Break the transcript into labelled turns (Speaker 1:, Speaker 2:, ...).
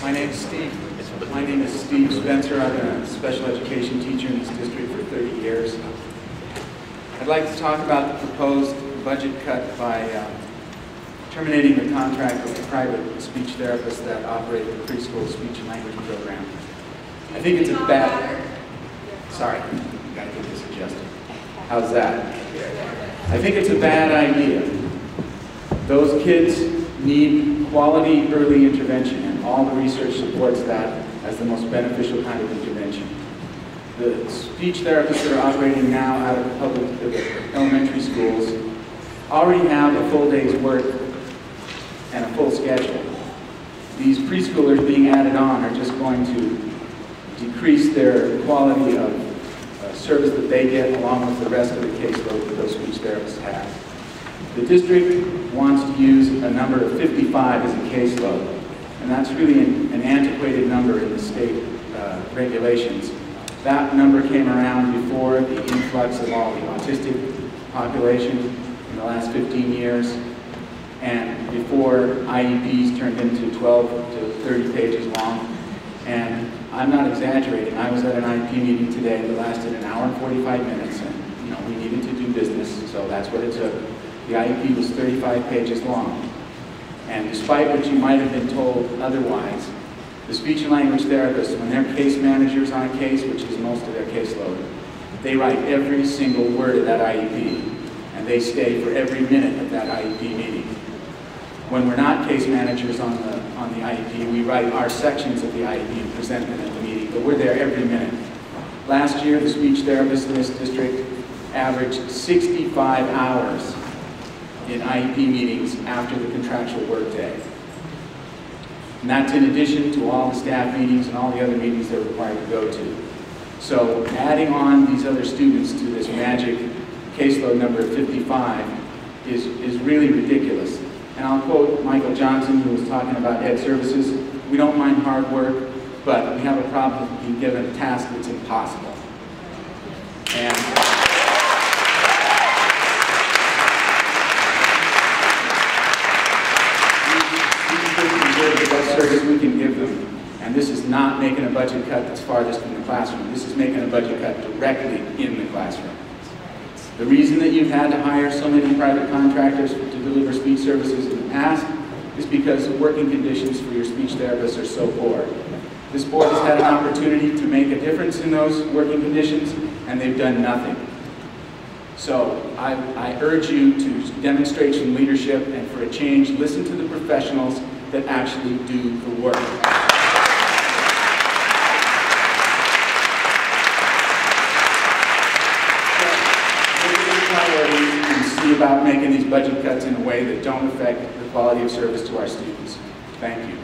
Speaker 1: My name is Steve Spencer. I've been a special education teacher in this district for 30 years. I'd like to talk about the proposed budget cut by terminating the contract with the private speech therapists that operate the preschool speech and language program. I think it's a bad... Sorry, gotta get this adjusted. How's that? I think it's a bad idea. Those kids need quality early intervention, and all the research supports that as the most beneficial kind of intervention. The speech therapists that are operating now out of the elementary schools already have a full day's work and a full schedule. These preschoolers being added on are just going to decrease their quality of service that they get along with the rest of the caseload that those speech therapists have. The district wants to use a number of 55 as a caseload, and that's really an antiquated number in the state regulations. That number came around before the influx of all the autistic population in the last 15 years, and before IEPs turned into 12 to 30 pages long. And I'm not exaggerating. I was at an IEP meeting today that lasted an hour and 45 minutes, and we needed to do business, so that's what it took. The IEP was 35 pages long. And despite what you might have been told otherwise, the speech and language therapists, when they're case managers on a case, which is most of their caseload, they write every single word of that IEP, and they stay for every minute of that IEP meeting. When we're not case managers on the IEP, we write our sections of the IEP and present them at the meeting, but we're there every minute. Last year, the speech therapists in this district averaged 65 hours in IEP meetings after the contractual workday. And that's in addition to all the staff meetings and all the other meetings they're required to go to. So adding on these other students to this magic caseload number of 55 is really ridiculous. And I'll quote Michael Johnson, who was talking about ed services. We don't mind hard work, but we have a problem with being given a task that's impossible. And the best service we can give them. And this is not making a budget cut that's farthest from the classroom. This is making a budget cut directly in the classroom. The reason that you've had to hire so many private contractors to deliver speech services in the past is because the working conditions for your speech therapists are so poor. This board has had an opportunity to make a difference in those working conditions, and they've done nothing. So I urge you to demonstrate some leadership, and for a change, listen to the professionals that actually do the work. And see about making these budget cuts in a way that don't affect the quality of service to our students. Thank you.